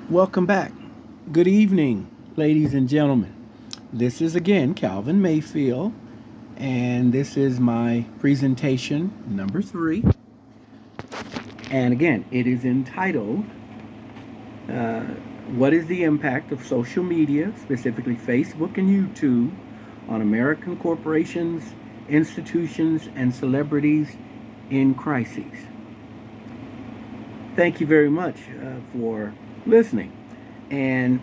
Welcome back. Good evening, ladies and gentlemen. This is again Calvin Mayfield, and this is my presentation number 3. And again, it is entitled What is the Impact of Social Media, specifically Facebook and YouTube, on American corporations, institutions, and celebrities in crises? Thank you very much for listening. And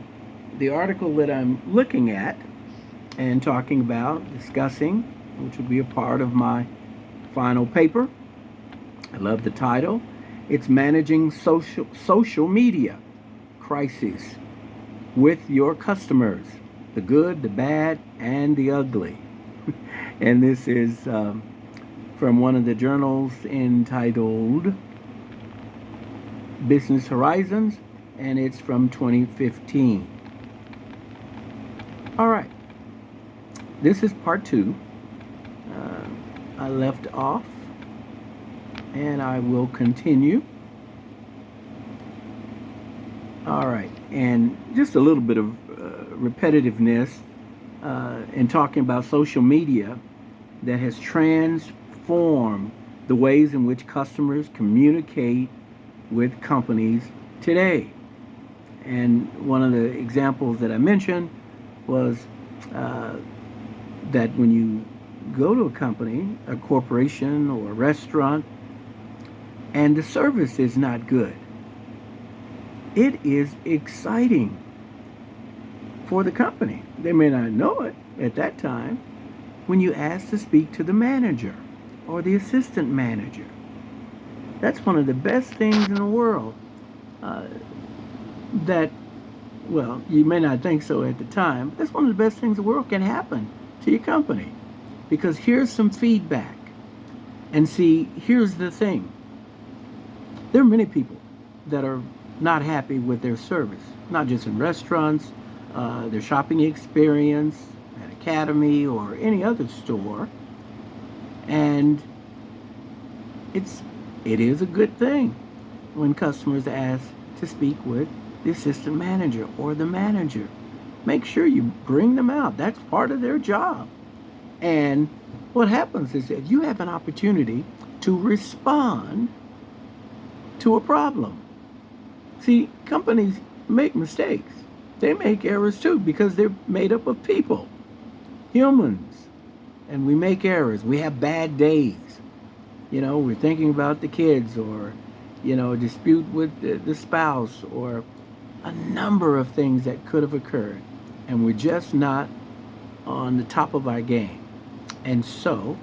the article that I'm looking at and talking about, discussing, which will be a part of my final paper, I love the title. It's Managing Social Media Crises with Your Customers, the Good, the Bad, and the Ugly. And this is from one of the journals entitled Business Horizons, and it's from 2015. All right, this is part 2. I left off, and I will continue. All right, and just a little bit of repetitiveness in talking about social media that has transformed the ways in which customers communicate with companies today. And one of the examples that I mentioned was that when you go to a company, a corporation, or a restaurant, and the service is not good, it is exciting for the company. They may not know it at that time when you ask to speak to the manager or the assistant manager. That's one of the best things in the world. That, well, you may not think so at the time, but that's one of the best things in the world can happen to your company. Because here's some feedback. And see, here's the thing. There are many people that are not happy with their service, not just in restaurants, their shopping experience, at Academy or any other store. And it is a good thing when customers ask to speak with the assistant manager or the manager. Make sure you bring them out. That's part of their job. And what happens is that you have an opportunity to respond to a problem. See, companies make mistakes. They make errors too because they're made up of people, humans, and we make errors. We have bad days. We're thinking about the kids, or, a dispute with the spouse, or a number of things that could have occurred, and we're just not on the top of our game. And so,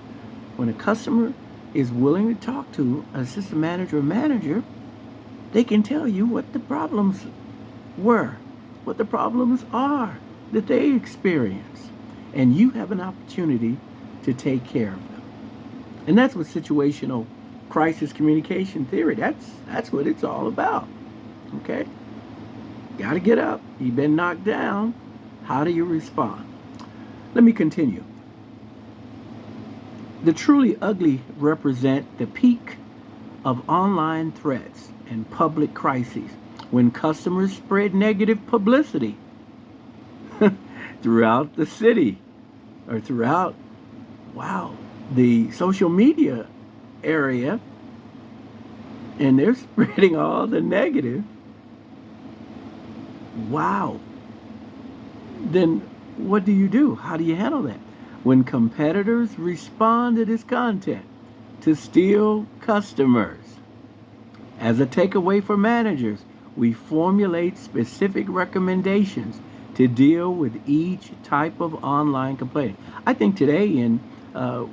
when a customer is willing to talk to an assistant manager or manager, they can tell you what the problems were, what the problems are that they experience. And you have an opportunity to take care of them. And that's what situational crisis communication theory, that's what it's all about. Okay? Got to get up. You've been knocked down. How do you respond? Let me continue. The truly ugly represent the peak of online threats and public crises when customers spread negative publicity throughout the city or throughout, the social media area, and they're spreading all the negative. Wow. Then what do you do? How do you handle that? When competitors respond to this content to steal customers, as a takeaway for managers, we formulate specific recommendations to deal with each type of online complaint. I think today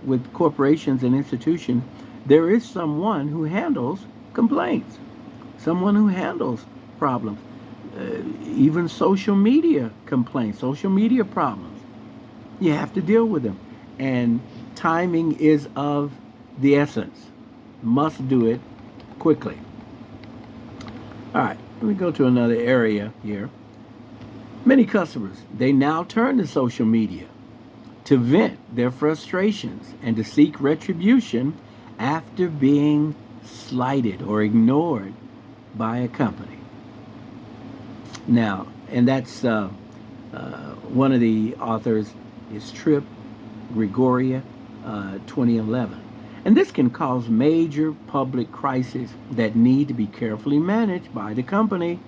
with corporations and institutions, there is someone who handles complaints, someone who handles problems, even social media complaints, social media problems. You have to deal with them. And timing is of the essence. Must do it quickly. All right, let me go to another area here. Many customers, they now turn to social media to vent their frustrations and to seek retribution after being slighted or ignored by a company. Now, and that's one of the authors is Tripp Gregoria, 2011. And this can cause major public crises that need to be carefully managed by the company.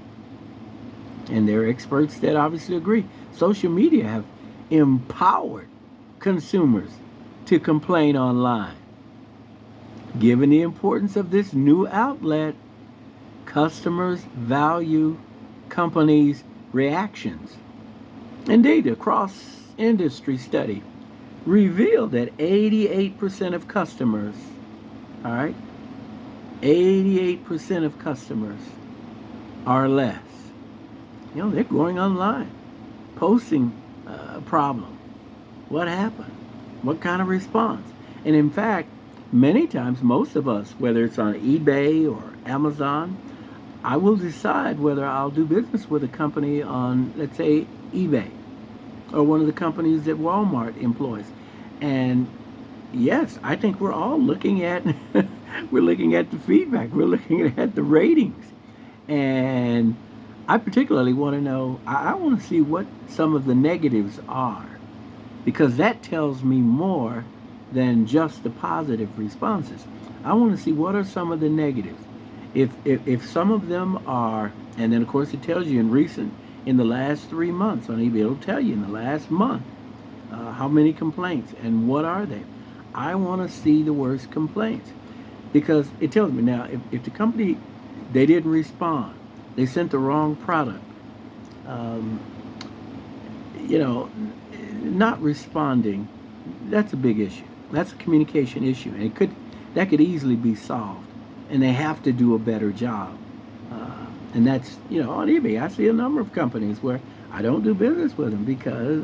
And there are experts that obviously agree. Social media have empowered consumers to complain online. Given the importance of this new outlet, customers value companies' reactions. Indeed, a cross-industry study revealed that 88% of customers, all right, 88% of customers are less. You know, they're going online, posting a problem. What happened? What kind of response? And in fact, many times, most of us, whether it's on eBay or Amazon, I will decide whether I'll do business with a company on, let's say, eBay or one of the companies that Walmart employs. And yes, I think we're all looking at we're looking at the feedback, we're looking at the ratings. And I particularly want to know, I want to see what some of the negatives are, because that tells me more than just the positive responses. I want to see what are some of the negatives. If some of them are, and then of course it tells you in the last 3 months on eBay, it'll tell you in the last month how many complaints and what are they. I want to see the worst complaints, because it tells me now if the company, they didn't respond, they sent the wrong product, you know, not responding, that's a big issue. That's a communication issue, and that could easily be solved. And they have to do a better job. And that's, you know, on eBay, I see a number of companies where I don't do business with them because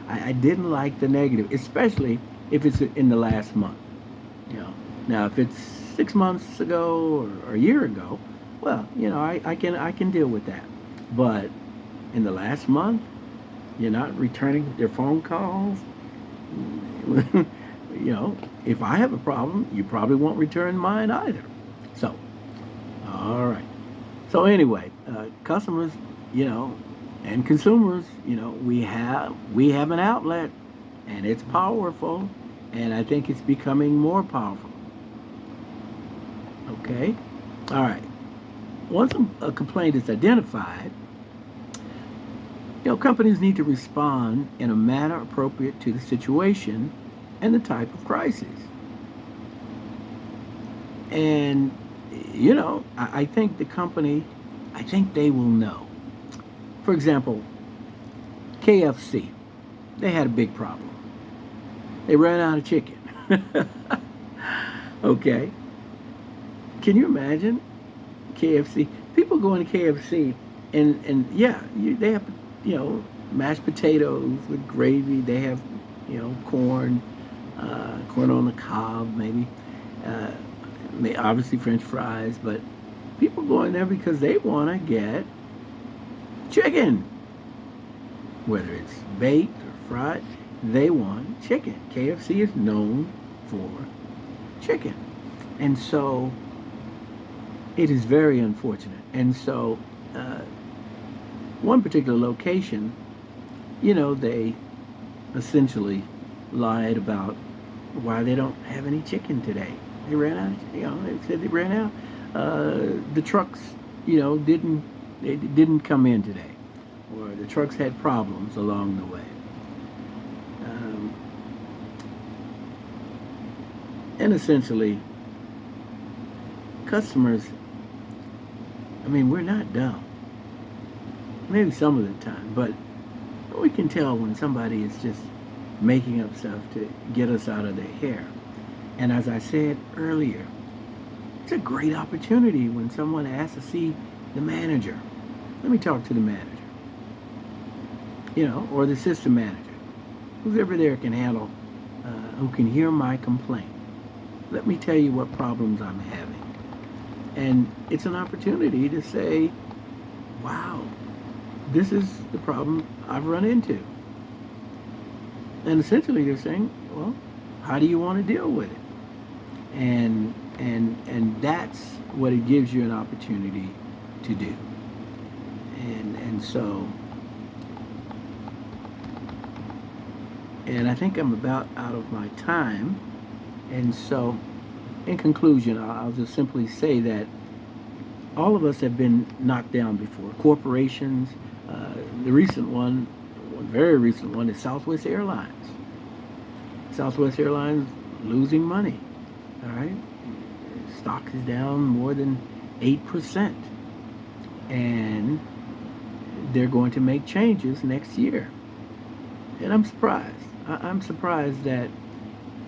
I didn't like the negative, especially if it's in the last month. You know, now if it's 6 months ago or a year ago, well, you know, I can deal with that. But in the last month, you're not returning their phone calls. You know, if I have a problem, you probably won't return mine either. So, all right. So anyway, customers, you know, and consumers, you know, we have an outlet, and it's powerful, and I think it's becoming more powerful. Okay, all right. Once a complaint is identified, you know, companies need to respond in a manner appropriate to the situation and the type of crisis. And you know, I think the company, I think they will know. For example, KFC, they had a big problem. They ran out of chicken. Okay. Can you imagine KFC? People go into KFC and yeah, they have, you know, mashed potatoes with gravy. They have, you know, corn on the cob, maybe. Obviously French fries, but people go in there because they want to get chicken. Whether it's baked or fried, they want chicken. KFC is known for chicken. And so it is very unfortunate. And so one particular location, you know, they essentially lied about why they don't have any chicken today. They ran out, you know, they said they ran out. The trucks, you know, didn't come in today, or the trucks had problems along the way. And essentially, customers, I mean, we're not dumb. Maybe some of the time, but we can tell when somebody is just making up stuff to get us out of their hair. And as I said earlier, it's a great opportunity when someone asks to see the manager. Let me talk to the manager. You know, or the system manager. Who's ever there can handle, who can hear my complaint. Let me tell you what problems I'm having. And it's an opportunity to say, wow, this is the problem I've run into. And essentially they're saying, well, how do you want to deal with it? And that's what it gives you an opportunity to do. And so, and I think I'm about out of my time. And so, in conclusion, I'll just simply say that all of us have been knocked down before. Corporations, the recent one very recent one, is Southwest Airlines. Southwest Airlines losing money. All right, stock is down more than 8%, and they're going to make changes next year. And I'm surprised. I'm surprised that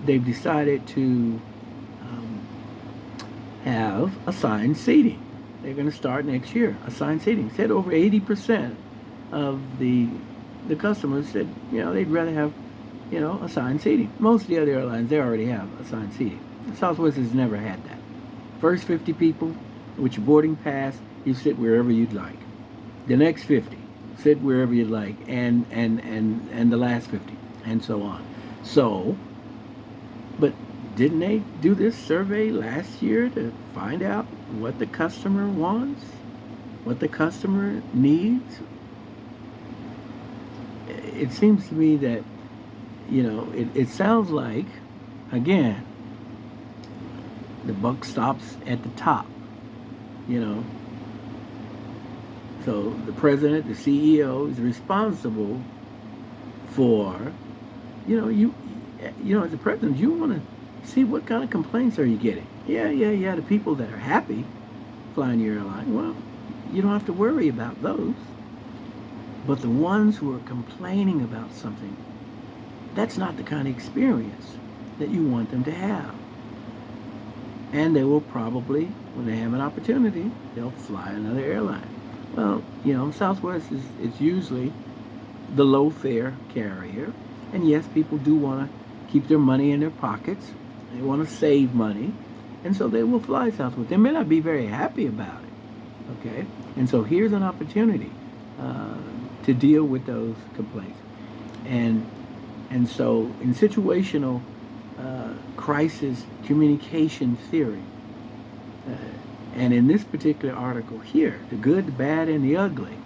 they've decided to have assigned seating. They're going to start next year. Assigned seating. Said over 80% of the customers said, they'd rather have, assigned seating. Most of the other airlines, they already have assigned seating. Southwest has never had that. First 50 people with your boarding pass, you sit wherever you'd like. The next 50, sit wherever you'd like, and the last 50, and so on. So, but didn't they do this survey last year to find out what the customer wants, what the customer needs? It seems to me that, it sounds like, again, the buck stops at the top, So the president, the CEO, is responsible for, as a president, you want to see what kind of complaints are you getting. Yeah. The people that are happy flying your airline, well, you don't have to worry about those. But the ones who are complaining about something, that's not the kind of experience that you want them to have. And they will probably, when they have an opportunity, they'll fly another airline. Well, Southwest is usually the low fare carrier. And yes, people do want to keep their money in their pockets. They want to save money. And so they will fly Southwest. They may not be very happy about it. Okay? And so here's an opportunity to deal with those complaints. And so in situational crisis communication theory, and in this particular article here, the good, the bad, and the ugly,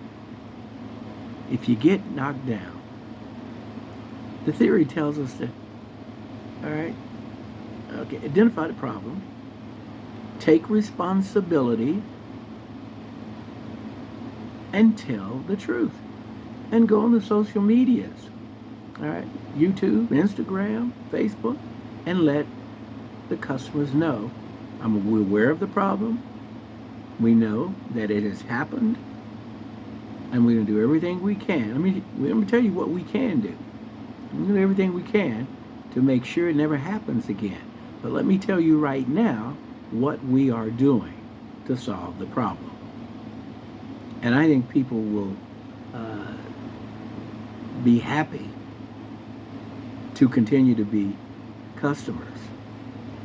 if you get knocked down, the theory tells us that, all right, okay, identify the problem, take responsibility, and tell the truth. And go on the social medias, all right, YouTube, Instagram, Facebook, and let the customers know, we're aware of the problem, we know that it has happened, and we're going to do everything we can. Let me tell you what we can do. We're going to do everything we can to make sure it never happens again. But let me tell you right now what we are doing to solve the problem. And I think people will be happy to continue to be customers.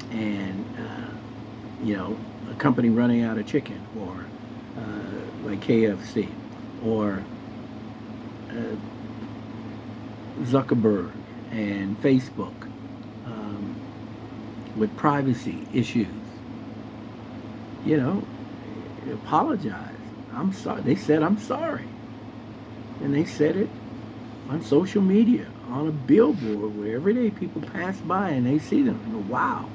And, a company running out of chicken, or like KFC, or Zuckerberg and Facebook with privacy issues, apologize. I'm sorry. They said, I'm sorry. And they said it on social media, on a billboard, where every day people pass by and they see them and go, wow,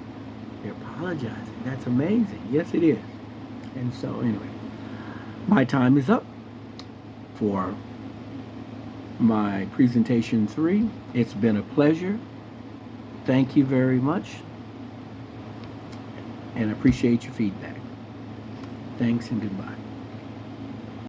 they're apologizing. That's amazing. Yes, it is. And so, anyway, my time is up for my presentation 3. It's been a pleasure. Thank you very much. And I appreciate your feedback. Thanks and goodbye.